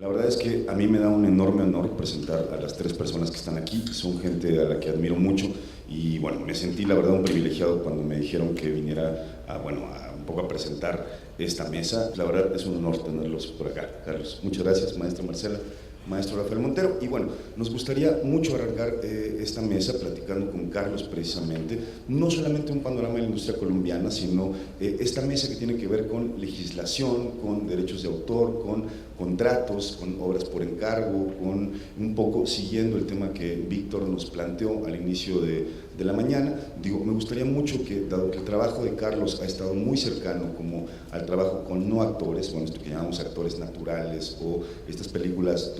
La verdad es que a mí me da un enorme honor presentar a las tres personas que están aquí. Son gente a la que admiro mucho y bueno, me sentí la verdad un privilegiado cuando me dijeron que viniera a un poco a presentar esta mesa. La verdad es un honor tenerlos por acá. Carlos, muchas gracias, maestra Marcela, maestro Rafael Montero. Y bueno, nos gustaría mucho arrancar esta mesa platicando con Carlos precisamente, no solamente un panorama de la industria colombiana, sino esta mesa que tiene que ver con legislación, con derechos de autor, con contratos, con obras por encargo, con un poco siguiendo el tema que Víctor nos planteó al inicio de la mañana. Digo, me gustaría mucho que, dado que el trabajo de Carlos ha estado muy cercano como al trabajo con no actores, bueno, esto que llamamos actores naturales o estas películas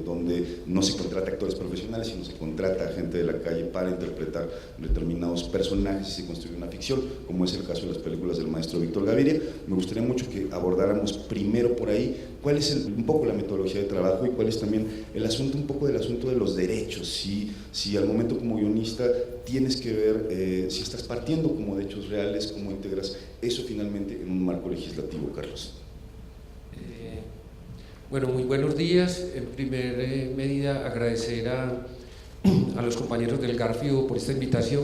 donde no se contrata actores profesionales, sino se contrata a gente de la calle para interpretar determinados personajes y se construye una ficción, como es el caso de las películas del maestro Víctor Gaviria. Me gustaría mucho que abordáramos primero por ahí cuál es un poco la metodología de trabajo y cuál es también el asunto, un poco del asunto de los derechos, si al momento como guionista tienes que ver si estás partiendo como de hechos reales, cómo integras eso finalmente en un marco legislativo, Carlos. Bueno, muy buenos días. En primer medida, agradecer a los compañeros del Garfio por esta invitación.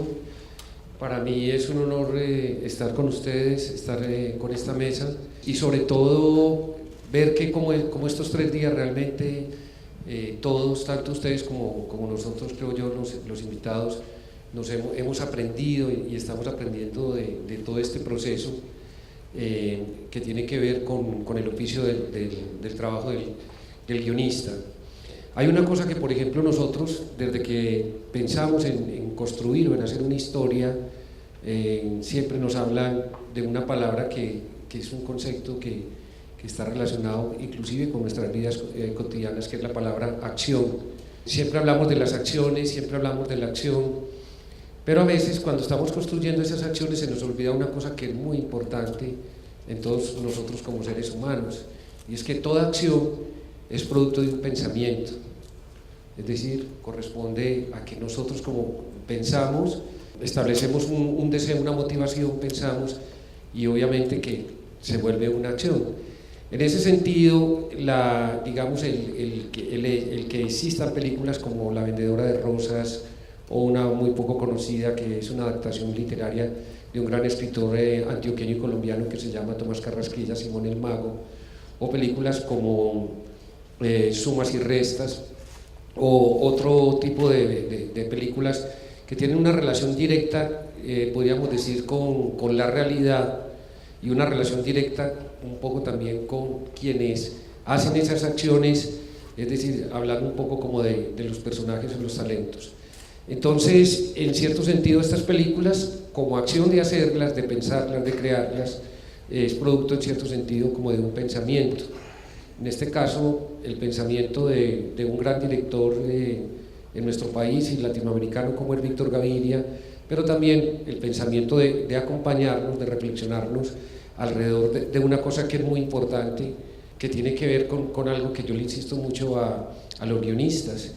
Para mí es un honor estar con ustedes, estar con esta mesa y sobre todo ver que como estos 3 días realmente todos, tanto ustedes como nosotros, creo yo, los invitados, hemos aprendido y estamos aprendiendo de todo este proceso que tiene que ver con el oficio del trabajo del guionista. Hay una cosa que, por ejemplo, nosotros, desde que pensamos en construir o en hacer una historia, siempre nos hablan de una palabra que es un concepto que está relacionado inclusive con nuestras vidas cotidianas, que es la palabra acción. Siempre hablamos de las acciones, siempre hablamos de la acción, pero a veces cuando estamos construyendo esas acciones se nos olvida una cosa que es muy importante en todos nosotros como seres humanos, y es que toda acción es producto de un pensamiento, es decir, corresponde a que nosotros como pensamos, establecemos un deseo, una motivación, pensamos, y obviamente que se vuelve una acción. En ese sentido, digamos, el que existan películas como La vendedora de rosas o una muy poco conocida que es una adaptación literaria de un gran escritor antioqueño y colombiano que se llama Tomás Carrasquilla, Simón el Mago, o películas como Sumas y Restas, o otro tipo de películas que tienen una relación directa, podríamos decir, con la realidad, y una relación directa un poco también con quienes hacen esas acciones, es decir, hablando un poco como de los personajes o los talentos. Entonces, en cierto sentido, estas películas, como acción de hacerlas, de pensarlas, de crearlas, es producto en cierto sentido como de un pensamiento. En este caso, el pensamiento de un gran director en nuestro país y latinoamericano como es Víctor Gaviria, pero también el pensamiento de acompañarnos, de reflexionarnos alrededor de una cosa que es muy importante, que tiene que ver con algo que yo le insisto mucho a los guionistas,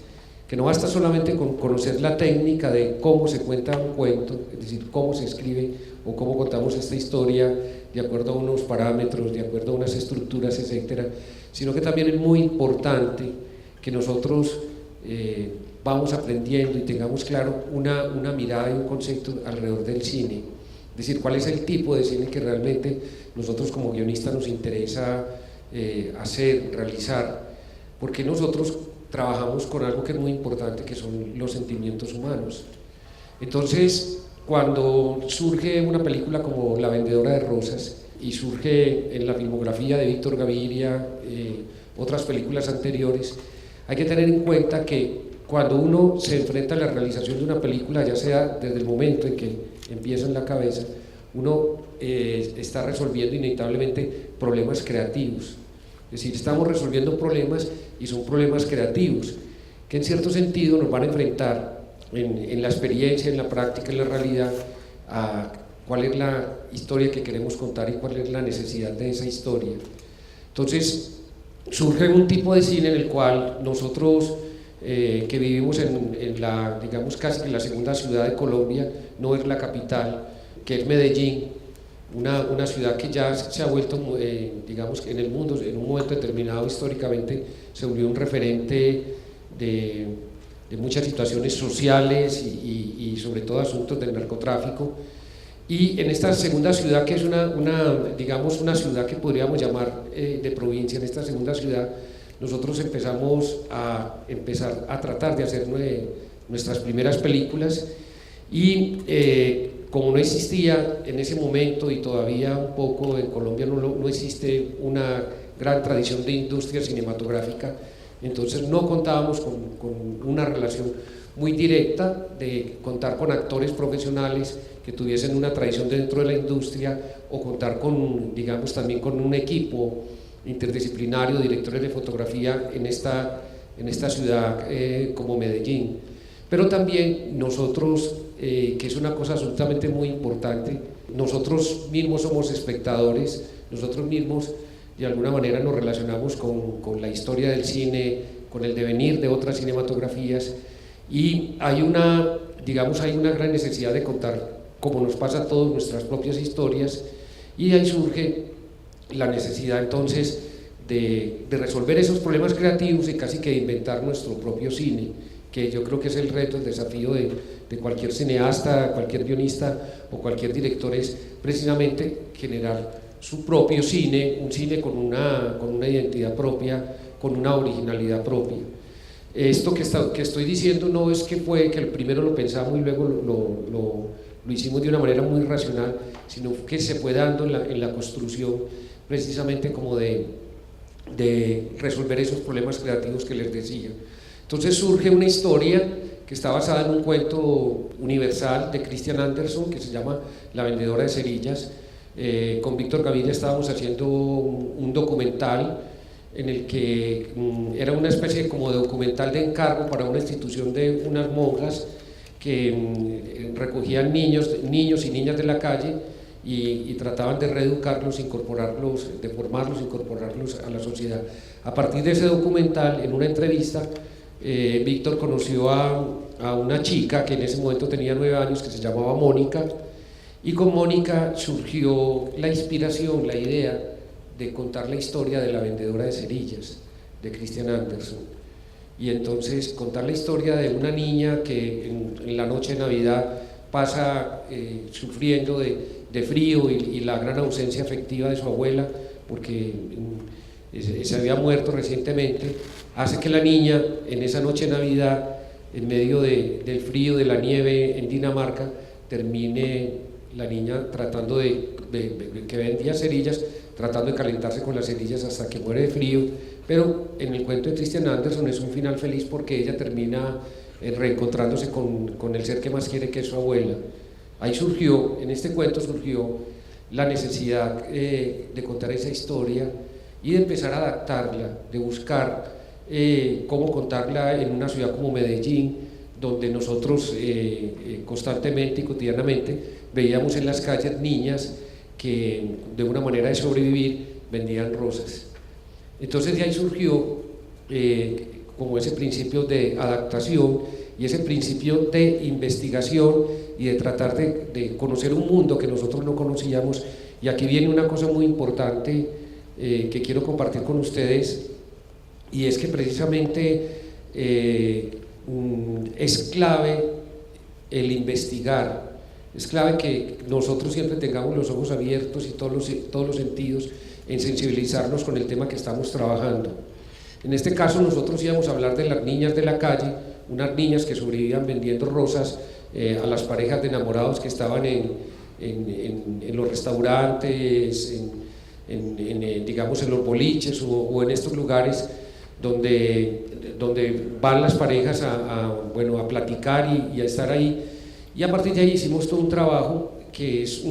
que no basta solamente con conocer la técnica de cómo se cuenta un cuento, es decir, cómo se escribe o cómo contamos esta historia de acuerdo a unos parámetros, de acuerdo a unas estructuras, etcétera, sino que también es muy importante que nosotros vamos aprendiendo y tengamos claro una mirada y un concepto alrededor del cine, es decir, cuál es el tipo de cine que realmente nosotros como guionistas nos interesa hacer, realizar, porque nosotros trabajamos con algo que es muy importante, que son los sentimientos humanos. Entonces, cuando surge una película como La vendedora de rosas y surge en la filmografía de Víctor Gaviria otras películas anteriores, hay que tener en cuenta que cuando uno se enfrenta a la realización de una película, ya sea desde el momento en que empieza en la cabeza, uno está resolviendo inevitablemente problemas creativos. Es decir, estamos resolviendo problemas y son problemas creativos que en cierto sentido nos van a enfrentar en la experiencia, en la práctica, en la realidad, a cuál es la historia que queremos contar y cuál es la necesidad de esa historia. Entonces, surge un tipo de cine en el cual nosotros que vivimos en la, digamos, casi en la segunda ciudad de Colombia, no es la capital, que es Medellín, una ciudad que ya se ha vuelto, digamos que en el mundo, en un momento determinado históricamente, se volvió un referente de muchas situaciones sociales y sobre todo asuntos del narcotráfico. Y en esta segunda ciudad, que es digamos una ciudad que podríamos llamar de provincia, en esta segunda ciudad nosotros empezamos a tratar de hacer nuestras primeras películas y como no existía en ese momento y todavía un poco en Colombia no existe una gran tradición de industria cinematográfica, entonces no contábamos con una relación muy directa de contar con actores profesionales que tuviesen una tradición dentro de la industria o contar con, digamos, también con un equipo interdisciplinario, directores de fotografía en esta ciudad como Medellín. Pero también nosotros, que es una cosa absolutamente muy importante, nosotros mismos somos espectadores, nosotros mismos de alguna manera nos relacionamos con la historia del cine, con el devenir de otras cinematografías, y hay una gran necesidad de contar, como nos pasa a todos, nuestras propias historias, y de ahí surge la necesidad entonces de resolver esos problemas creativos y casi que de inventar nuestro propio cine, que yo creo que es el reto, el desafío de cualquier cineasta, cualquier guionista o cualquier director, es precisamente generar su propio cine, un cine con una identidad propia, con una originalidad propia. Esto que estoy diciendo no es que el primero lo pensamos y luego lo hicimos de una manera muy racional, sino que se fue dando en la construcción precisamente como de resolver esos problemas creativos que les decía. Entonces surge una historia que está basada en un cuento universal de Christian Andersen que se llama La vendedora de cerillas. Con Víctor Gaviria estábamos haciendo un documental en el que era una especie como de documental de encargo para una institución de unas monjas que recogían niños y niñas de la calle y trataban de reeducarlos, de formarlos, incorporarlos a la sociedad. A partir de ese documental, en una entrevista, Víctor conoció a una chica que en ese momento tenía 9 años, que se llamaba Mónica, y con Mónica surgió la inspiración, la idea de contar la historia de La vendedora de cerillas, de Christian Andersen. Y entonces contar la historia de una niña que en la noche de Navidad pasa sufriendo de frío y la gran ausencia afectiva de su abuela, porque se había muerto recientemente, hace que la niña en esa noche de Navidad, en medio del frío, de la nieve en Dinamarca, termine la niña tratando que vendía cerillas, tratando de calentarse con las cerillas hasta que muere de frío. Pero en el cuento de Christian Andersen es un final feliz porque ella termina reencontrándose con el ser que más quiere, que es su abuela. Ahí en este cuento surgió la necesidad de contar esa historia y de empezar a adaptarla, de buscar cómo contarla en una ciudad como Medellín, donde nosotros constantemente y cotidianamente veíamos en las calles niñas que de una manera de sobrevivir vendían rosas. Entonces de ahí surgió como ese principio de adaptación y ese principio de investigación y de tratar de conocer un mundo que nosotros no conocíamos. Y aquí viene una cosa muy importante que quiero compartir con ustedes, y es que precisamente es clave el investigar. Es clave que nosotros siempre tengamos los ojos abiertos y todos los sentidos en sensibilizarnos con el tema que estamos trabajando. En este caso nosotros íbamos a hablar de las niñas de la calle, unas niñas que sobrevivían vendiendo rosas a las parejas de enamorados que estaban en los restaurantes, digamos en los boliches o en estos lugares donde van las parejas a platicar y a estar ahí. Y a partir de ahí hicimos todo un trabajo que es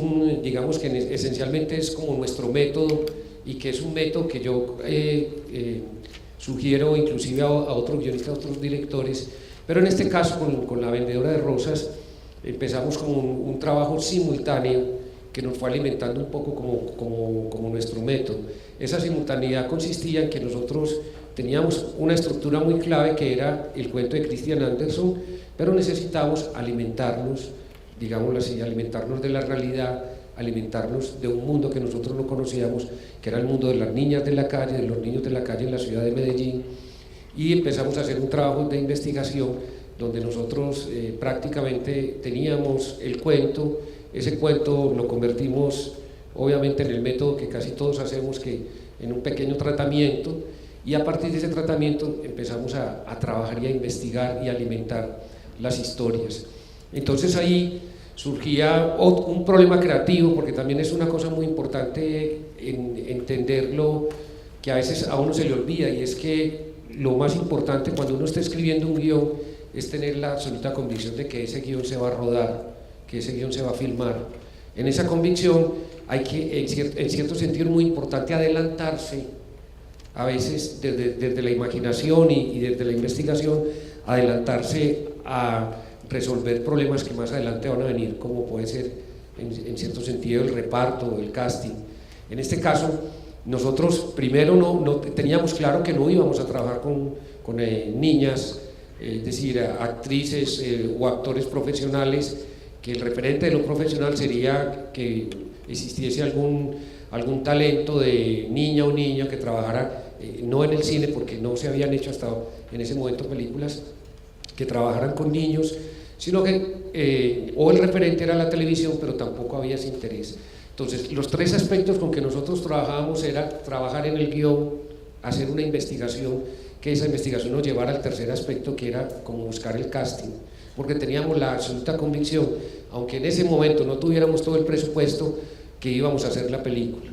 digamos que esencialmente es como nuestro método, y que es un método que yo sugiero inclusive a otros guionistas, a otros directores, pero en este caso con La vendedora de rosas empezamos con un trabajo simultáneo que nos fue alimentando un poco como nuestro método. Esa simultaneidad consistía en que nosotros teníamos una estructura muy clave que era el cuento de Christian Andersen, pero necesitamos alimentarnos, digámoslo así, alimentarnos de la realidad, alimentarnos de un mundo que nosotros no conocíamos, que era el mundo de las niñas de la calle, de los niños de la calle en la ciudad de Medellín, y empezamos a hacer un trabajo de investigación donde nosotros prácticamente teníamos el cuento. Ese cuento lo convertimos obviamente en el método que casi todos hacemos, que en un pequeño tratamiento, y a partir de ese tratamiento empezamos a trabajar y a investigar y a alimentar las historias. Entonces ahí surgía un problema creativo, porque también es una cosa muy importante entenderlo, que a veces a uno se le olvida, y es que lo más importante cuando uno está escribiendo un guión es tener la absoluta convicción de que ese guión se va a rodar, que ese guión se va a filmar. En esa convicción hay que, en cierto sentido, muy importante adelantarse, a veces desde la imaginación y desde la investigación, adelantarse a resolver problemas que más adelante van a venir, como puede ser en cierto sentido el reparto, el casting. En este caso, nosotros primero no teníamos claro que no íbamos a trabajar con niñas, es decir, actrices o actores profesionales, que el referente de lo profesional sería que existiese algún talento de niña o niño que trabajara, no en el cine, porque no se habían hecho hasta en ese momento películas que trabajaran con niños, sino que o el referente era la televisión, pero tampoco había ese interés. Entonces, los tres aspectos con que nosotros trabajábamos era trabajar en el guión, hacer una investigación, que esa investigación nos llevara al tercer aspecto, que era como buscar el casting, porque teníamos la absoluta convicción, aunque en ese momento no tuviéramos todo el presupuesto, que íbamos a hacer la película.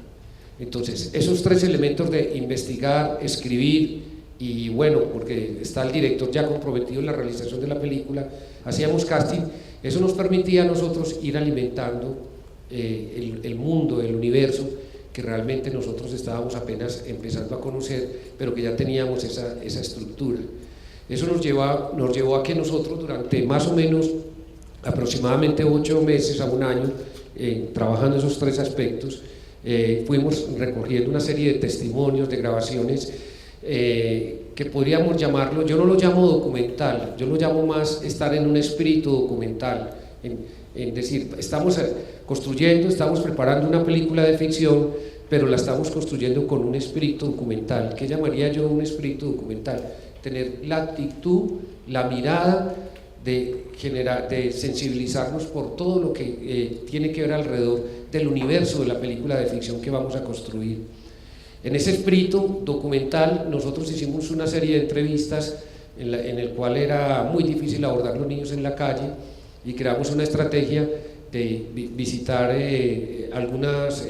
Entonces, esos tres elementos de investigar, escribir y bueno, porque está el director ya comprometido en la realización de la película, hacíamos casting, eso nos permitía a nosotros ir alimentando el mundo, el universo, que realmente nosotros estábamos apenas empezando a conocer, pero que ya teníamos esa estructura. Eso nos llevó a que nosotros durante más o menos aproximadamente 8 meses a un año, trabajando esos tres aspectos, fuimos recogiendo una serie de testimonios, de grabaciones, que podríamos llamarlo, yo no lo llamo documental, yo lo llamo más estar en un espíritu documental, en decir, estamos construyendo, estamos preparando una película de ficción, pero la estamos construyendo con un espíritu documental. ¿Qué llamaría yo un espíritu documental? Tener la actitud, la mirada de sensibilizarnos por todo lo que tiene que ver alrededor del universo de la película de ficción que vamos a construir. En ese espíritu documental nosotros hicimos una serie de entrevistas en el cual era muy difícil abordar los niños en la calle, y creamos una estrategia de visitar algunos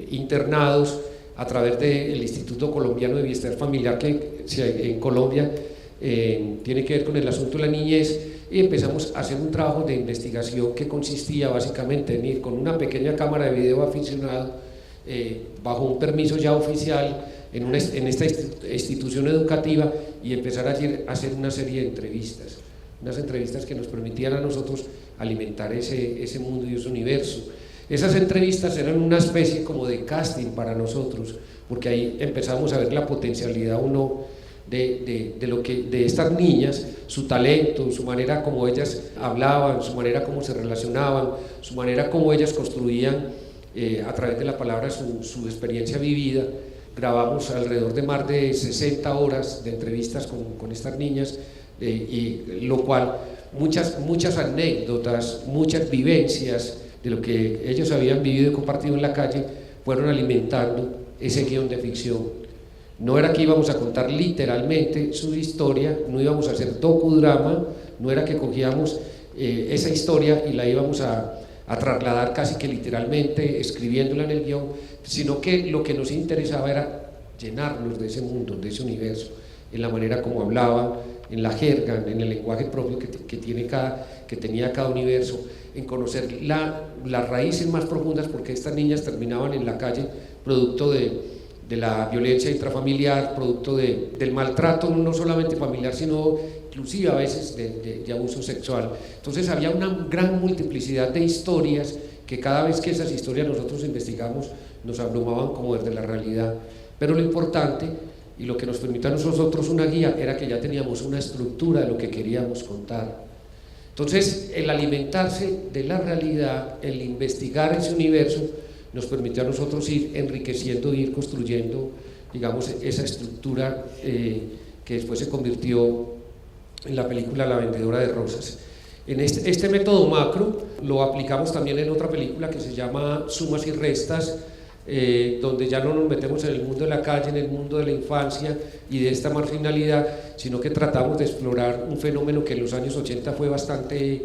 internados a través del Instituto Colombiano de Bienestar Familiar, que en Colombia tiene que ver con el asunto de la niñez, y empezamos a hacer un trabajo de investigación que consistía básicamente en ir con una pequeña cámara de video aficionado, bajo un permiso ya oficial en esta institución educativa, y empezar a hacer una serie de entrevistas, unas entrevistas que nos permitían a nosotros alimentar ese mundo y ese universo. Esas entrevistas eran una especie como de casting para nosotros, porque ahí empezamos a ver la potencialidad o no de estas niñas, su talento, su manera como ellas hablaban, su manera como se relacionaban, su manera como ellas construían a través de la palabra su experiencia vivida. Grabamos alrededor de más de 60 horas de entrevistas con estas niñas, y lo cual muchas anécdotas, muchas vivencias de lo que ellos habían vivido y compartido en la calle fueron alimentando ese guión de ficción. No era que íbamos a contar literalmente su historia, no íbamos a hacer docudrama, no era que cogíamos esa historia y la íbamos a trasladar casi que literalmente escribiéndola en el guión, sino que lo que nos interesaba era llenarnos de ese mundo, de ese universo, en la manera como hablaban, en la jerga, en el lenguaje propio que tenía cada universo, en conocer las raíces más profundas, porque estas niñas terminaban en la calle producto de la violencia intrafamiliar, producto del maltrato no solamente familiar, sino inclusive a veces de abuso sexual. Entonces había una gran multiplicidad de historias que cada vez que esas historias nosotros investigamos nos abrumaban como desde la realidad, pero lo importante y lo que nos permitió a nosotros una guía era que ya teníamos una estructura de lo que queríamos contar. Entonces, el alimentarse de la realidad, el investigar ese universo, nos permitió a nosotros ir enriqueciendo, ir construyendo, digamos, esa estructura que después se convirtió en la película La vendedora de rosas. En este método macro lo aplicamos también en otra película que se llama Sumas y Restas, donde ya no nos metemos en el mundo de la calle, en el mundo de la infancia y de esta marginalidad, sino que tratamos de explorar un fenómeno que en los años 80 fue bastante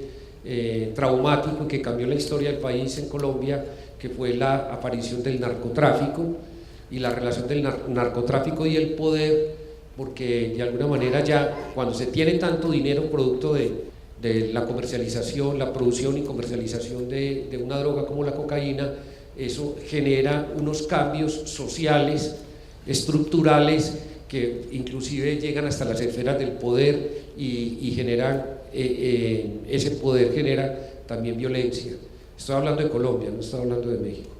traumático y que cambió la historia del país en Colombia, que fue la aparición del narcotráfico y la relación del narcotráfico y el poder, porque de alguna manera ya cuando se tiene tanto dinero producto de la comercialización, la producción y comercialización de una droga como la cocaína, eso genera unos cambios sociales, estructurales, que inclusive llegan hasta las esferas del poder y generan, ese poder genera también violencia. Estoy hablando de Colombia, no estoy hablando de México.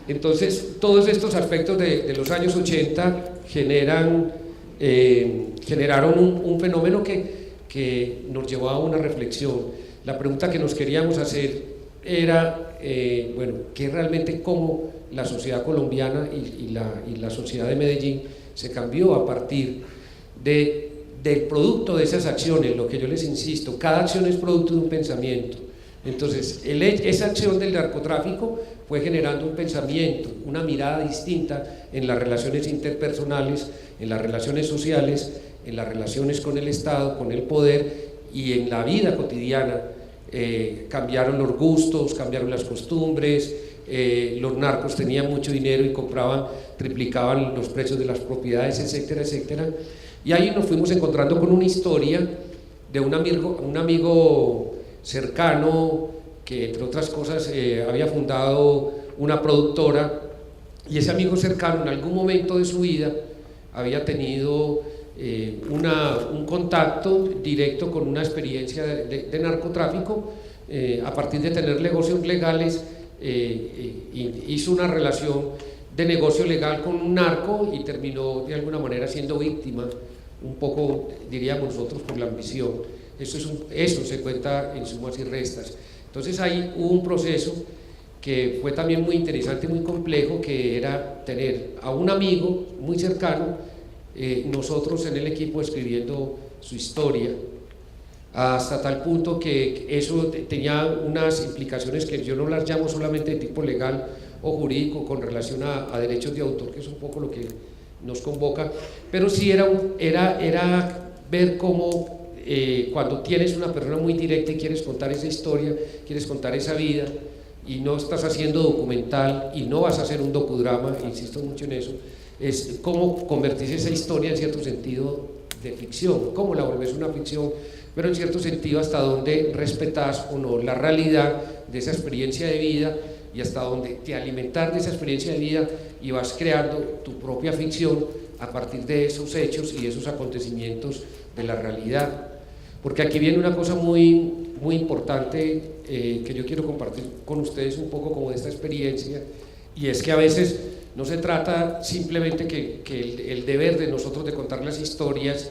Entonces todos estos aspectos de los años 80 generaron un fenómeno que nos llevó a una reflexión. La pregunta que nos queríamos hacer era, bueno, que realmente cómo la sociedad colombiana y la sociedad de Medellín se cambió a partir del producto de esas acciones. Lo que yo les insisto, cada acción es producto de un pensamiento. Entonces, esa acción del narcotráfico fue generando un pensamiento, una mirada distinta en las relaciones interpersonales, en las relaciones sociales, en las relaciones con el Estado, con el poder y en la vida cotidiana. Cambiaron los gustos, cambiaron las costumbres, los narcos tenían mucho dinero y triplicaban los precios de las propiedades, etcétera, etcétera. Y ahí nos fuimos encontrando con una historia de un amigo cercano que, entre otras cosas, había fundado una productora, y ese amigo cercano en algún momento de su vida había tenido un contacto directo con una experiencia de narcotráfico. A partir de tener negocios legales, hizo una relación de negocio legal con un narco y terminó de alguna manera siendo víctima, un poco, diríamos nosotros, por la ambición. Eso se cuenta en Sumas y Restas. Entonces ahí hubo un proceso que fue también muy interesante, muy complejo, que era tener a un amigo muy cercano, nosotros en el equipo escribiendo su historia, hasta tal punto que eso tenía unas implicaciones que yo no las llamo solamente de tipo legal o jurídico con relación a derechos de autor, que es un poco lo que nos convoca, pero sí era ver cómo cuando tienes una persona muy directa y quieres contar esa historia, quieres contar esa vida, y no estás haciendo documental y no vas a hacer un docudrama, insisto mucho en eso, es cómo convertir esa historia en cierto sentido de ficción, cómo la vuelves una ficción, pero en cierto sentido hasta dónde respetas o no la realidad de esa experiencia de vida y hasta dónde te alimentas de esa experiencia de vida y vas creando tu propia ficción a partir de esos hechos y esos acontecimientos de la realidad. Porque aquí viene una cosa muy, muy importante que yo quiero compartir con ustedes un poco como de esta experiencia, y es que a veces no se trata simplemente que el deber de nosotros de contar las historias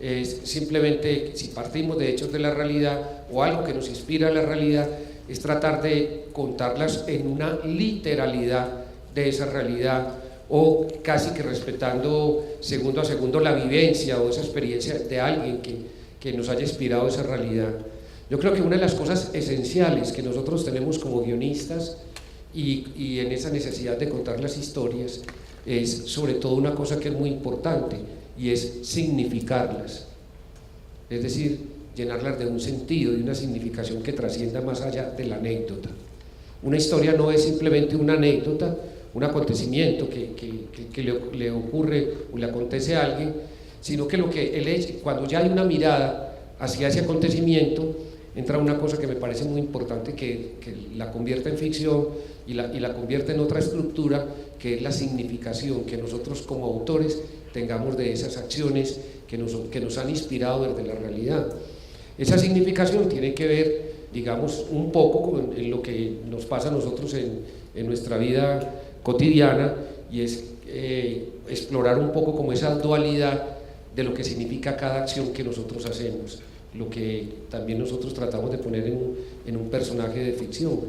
es simplemente, si partimos de hechos de la realidad o algo que nos inspira a la realidad, es tratar de contarlas en una literalidad de esa realidad, o casi que respetando segundo a segundo la vivencia o esa experiencia de alguien que nos haya inspirado esa realidad. Yo creo que una de las cosas esenciales que nosotros tenemos como guionistas y en esa necesidad de contar las historias es sobre todo una cosa que es muy importante, y es significarlas, es decir, llenarlas de un sentido, de una significación que trascienda más allá de la anécdota. Una historia no es simplemente una anécdota, un acontecimiento que le ocurre o le acontece a alguien, sino que cuando ya hay una mirada hacia ese acontecimiento, entra una cosa que me parece muy importante, que la convierte en ficción y la convierte en otra estructura, que es la significación que nosotros como autores tengamos de esas acciones que nos han inspirado desde la realidad. Esa significación tiene que ver, digamos, un poco con lo que nos pasa a nosotros en nuestra vida cotidiana, y es explorar un poco como esa dualidad de lo que significa cada acción que nosotros hacemos. lo que también nosotros tratamos de poner en un personaje de ficción.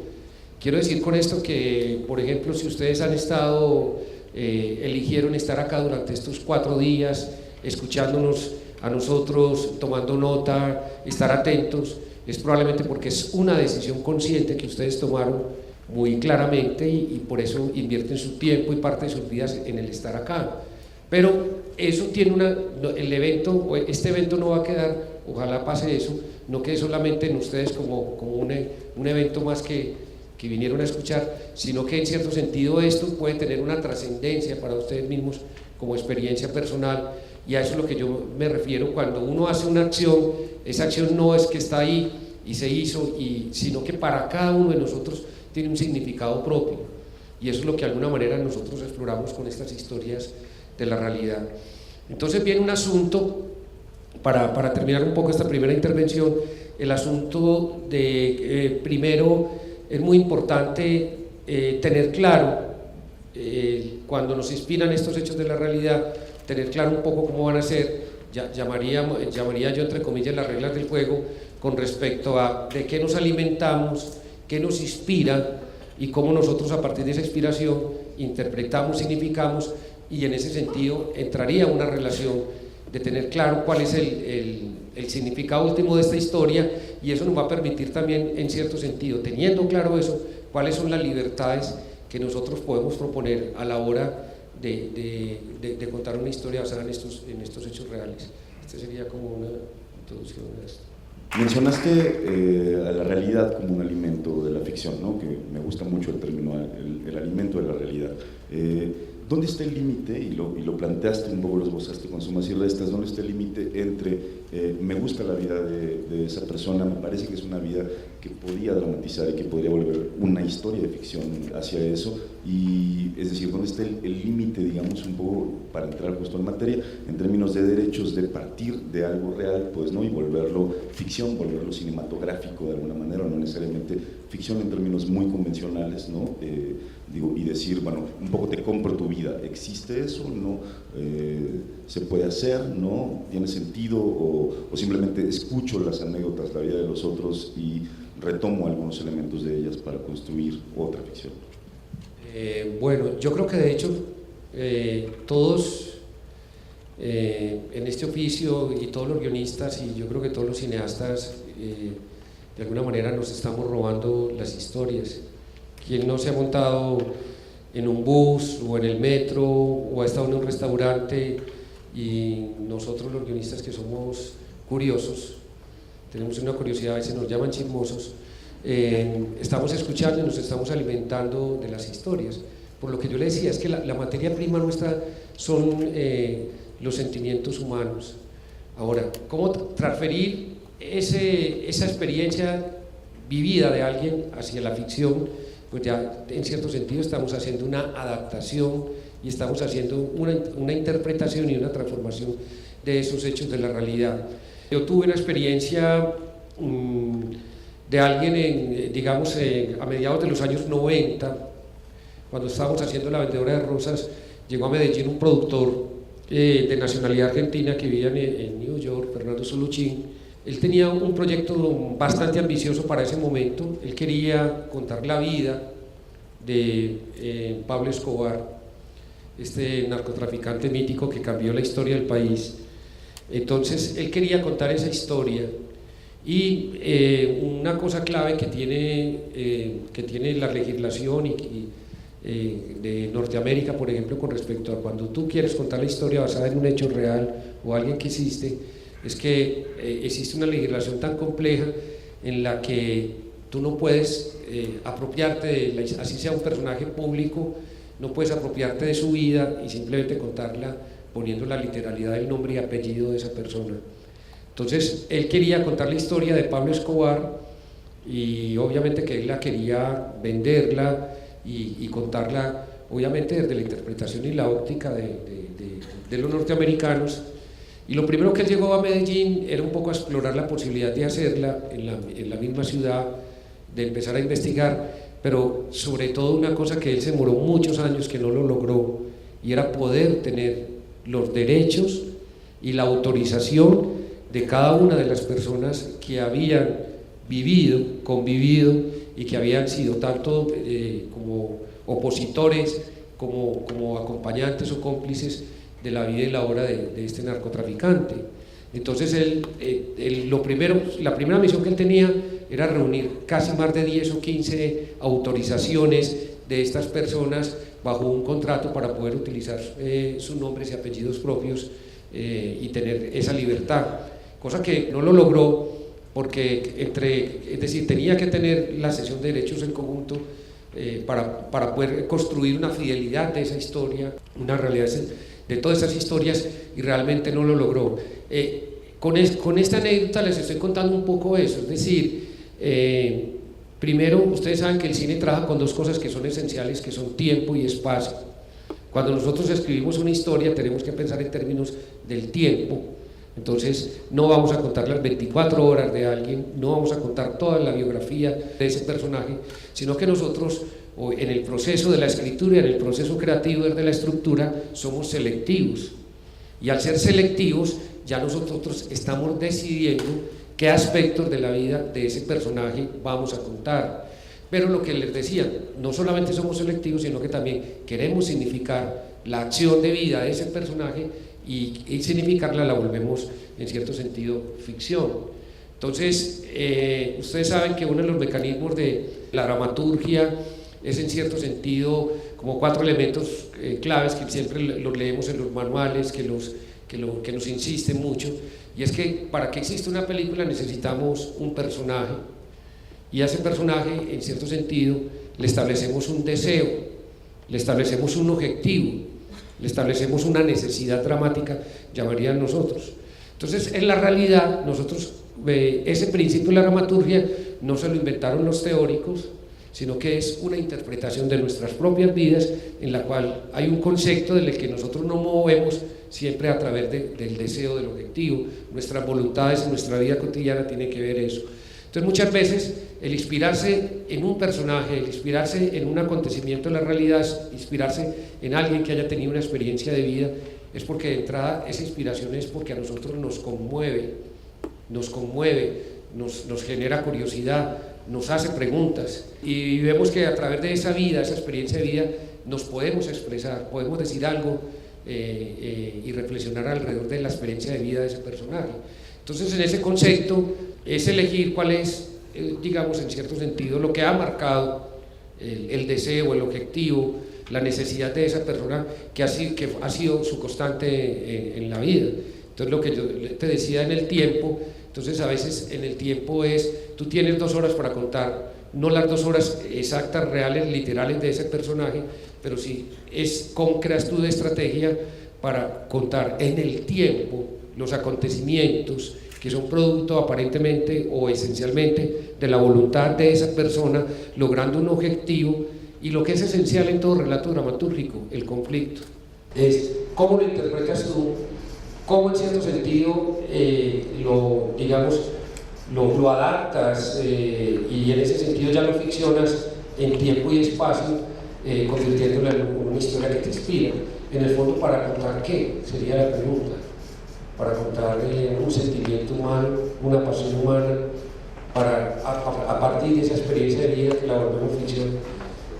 Quiero decir con esto que, por ejemplo, si ustedes han estado, eligieron estar acá durante estos 4 días, escuchándonos a nosotros, tomando nota, estar atentos, es probablemente porque es una decisión consciente que ustedes tomaron muy claramente y por eso invierten su tiempo y parte de sus vidas en el estar acá. Pero eso tiene este evento no va a quedar, ojalá pase eso, no quede solamente en ustedes como un evento más que vinieron a escuchar, sino que en cierto sentido esto puede tener una trascendencia para ustedes mismos como experiencia personal, y a eso es lo que yo me refiero cuando uno hace una acción. Esa acción no es que está ahí y se hizo, sino que para cada uno de nosotros tiene un significado propio, y eso es lo que de alguna manera nosotros exploramos con estas historias de la realidad. Entonces viene un asunto, para terminar un poco esta primera intervención, el asunto de, primero, es muy importante tener claro, cuando nos inspiran estos hechos de la realidad, tener claro un poco cómo van a ser, llamaría yo entre comillas las reglas del juego, con respecto a de qué nos alimentamos, qué nos inspira y cómo nosotros a partir de esa inspiración interpretamos, significamos, y en ese sentido entraría una relación de tener claro cuál es el significado último de esta historia, y eso nos va a permitir también, en cierto sentido, teniendo claro eso, cuáles son las libertades que nosotros podemos proponer a la hora de contar una historia basada en estos hechos reales. Este sería como una introducción a esto. Mencionaste a la realidad como un alimento de la ficción, ¿no? Que me gusta mucho el término, el alimento de la realidad. ¿Dónde está el límite? Y lo planteaste un poco, lo esbozaste con sumas y restas. ¿Dónde está el límite entre me gusta la vida de esa persona, me parece que es una vida que podía dramatizar y que podría volver una historia de ficción hacia eso? Y es decir, ¿dónde está el límite, digamos, un poco para entrar justo en materia, en términos de derechos de partir de algo real, pues, ¿no? Y volverlo ficción, volverlo cinematográfico de alguna manera, no necesariamente ficción en términos muy convencionales, ¿no? Y decir, bueno, un poco te compro tu vida, ¿existe eso? ¿No? ¿Se puede hacer? ¿No? ¿Tiene sentido? ¿O simplemente escucho las anécdotas, la vida de los otros y retomo algunos elementos de ellas para construir otra ficción? Bueno, yo creo que de hecho todos en este oficio, y todos los guionistas, y yo creo que todos los cineastas, de alguna manera nos estamos robando las historias. ¿Quién no se ha montado en un bus o en el metro o ha estado en un restaurante? Y nosotros los guionistas, que somos curiosos, tenemos una curiosidad, a veces nos llaman chismosos, estamos escuchando y nos estamos alimentando de las historias. Por lo que yo le decía, es que la materia prima nuestra son los sentimientos humanos. Ahora, ¿cómo transferir esa experiencia vivida de alguien hacia la ficción? Pues ya en cierto sentido estamos haciendo una adaptación y estamos haciendo una interpretación y una transformación de esos hechos de la realidad. Yo tuve una experiencia de alguien, digamos, a mediados de los años 90, cuando estábamos haciendo La Vendedora de Rosas. Llegó a Medellín un productor de nacionalidad argentina que vivía en New York, Fernando Soluchín. Él tenía un proyecto bastante ambicioso para ese momento. Él quería contar la vida de Pablo Escobar, este narcotraficante mítico que cambió la historia del país. Entonces él quería contar esa historia, y una cosa clave que tiene la legislación de Norteamérica, por ejemplo, con respecto a cuando tú quieres contar la historia basada en un hecho real o alguien que existe, es que existe una legislación tan compleja en la que tú no puedes apropiarte así sea un personaje público, no puedes apropiarte de su vida y simplemente contarla poniendo la literalidad del nombre y apellido de esa persona. Entonces él quería contar la historia de Pablo Escobar, y obviamente que él la quería venderla y contarla obviamente desde la interpretación y la óptica de los norteamericanos. Y lo primero que él llegó a Medellín era un poco a explorar la posibilidad de hacerla en la misma ciudad, de empezar a investigar, pero sobre todo una cosa que él se demoró muchos años que no lo logró, y era poder tener los derechos y la autorización de cada una de las personas que habían vivido, convivido y que habían sido tanto como opositores, como acompañantes o cómplices de la vida y la obra de este narcotraficante. Entonces la primera misión que él tenía era reunir casi más de 10 o 15 autorizaciones de estas personas bajo un contrato para poder utilizar sus nombres y apellidos propios y tener esa libertad, cosa que no lo logró porque es decir, tenía que tener la cesión de derechos en conjunto para poder construir una fidelidad de esa historia, una realidad de todas esas historias, y realmente no lo logró. Con esta anécdota les estoy contando un poco eso, es decir, primero, ustedes saben que el cine trabaja con dos cosas que son esenciales, que son tiempo y espacio. Cuando nosotros escribimos una historia tenemos que pensar en términos del tiempo. Entonces no vamos a contar las 24 horas de alguien, no vamos a contar toda la biografía de ese personaje, sino que nosotros en el proceso de la escritura y en el proceso creativo de la estructura somos selectivos, y al ser selectivos ya nosotros estamos decidiendo qué aspectos de la vida de ese personaje vamos a contar. Pero lo que les decía, no solamente somos selectivos, sino que también queremos significar la acción de vida de ese personaje, y significarla la volvemos en cierto sentido ficción. Entonces, ustedes saben que uno de los mecanismos de la dramaturgia es en cierto sentido como 4 elementos claves que siempre los leemos en los manuales, que nos insisten mucho, y es que para que exista una película necesitamos un personaje, y a ese personaje en cierto sentido le establecemos un deseo, le establecemos un objetivo, le establecemos una necesidad dramática, llamarían nosotros. Entonces, en la realidad, nosotros, ese principio de la dramaturgia no se lo inventaron los teóricos, sino que es una interpretación de nuestras propias vidas, en la cual hay un concepto del que nosotros nos movemos siempre a través del deseo, del objetivo. Nuestras voluntades en nuestra vida cotidiana tienen que ver eso. Entonces, muchas veces el inspirarse en un personaje, el inspirarse en un acontecimiento de la realidad, inspirarse en alguien que haya tenido una experiencia de vida, es porque de entrada esa inspiración es porque a nosotros nos conmueve, nos genera curiosidad, nos hace preguntas, y vemos que a través de esa vida, esa experiencia de vida, nos podemos expresar, podemos decir algo y reflexionar alrededor de la experiencia de vida de ese personaje. Entonces, en ese concepto es elegir cuál es, digamos, en cierto sentido, lo que ha marcado el deseo, el objetivo, la necesidad de esa persona que ha sido su constante en la vida. Entonces, lo que yo te decía en el tiempo, entonces a veces en el tiempo tú tienes 2 horas para contar, no las 2 horas exactas, reales, literales de ese personaje, pero sí es cómo creas tú de estrategia para contar en el tiempo los acontecimientos que son producto aparentemente o esencialmente de la voluntad de esa persona, logrando un objetivo. Y lo que es esencial en todo relato dramatúrgico, el conflicto, es cómo lo interpretas tú, cómo en cierto sentido lo adaptas y en ese sentido ya lo ficcionas en tiempo y espacio, convirtiéndolo en una historia que te inspira. En el fondo, ¿para contar qué? Sería la pregunta. Para contar un sentimiento humano, una pasión humana, para a partir de esa experiencia de vida que la volvemos ficción,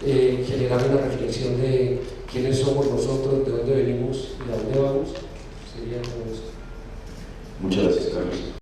generar una reflexión de quiénes somos nosotros, de dónde venimos y a dónde vamos. Sería como eso. Muchas gracias, Carlos.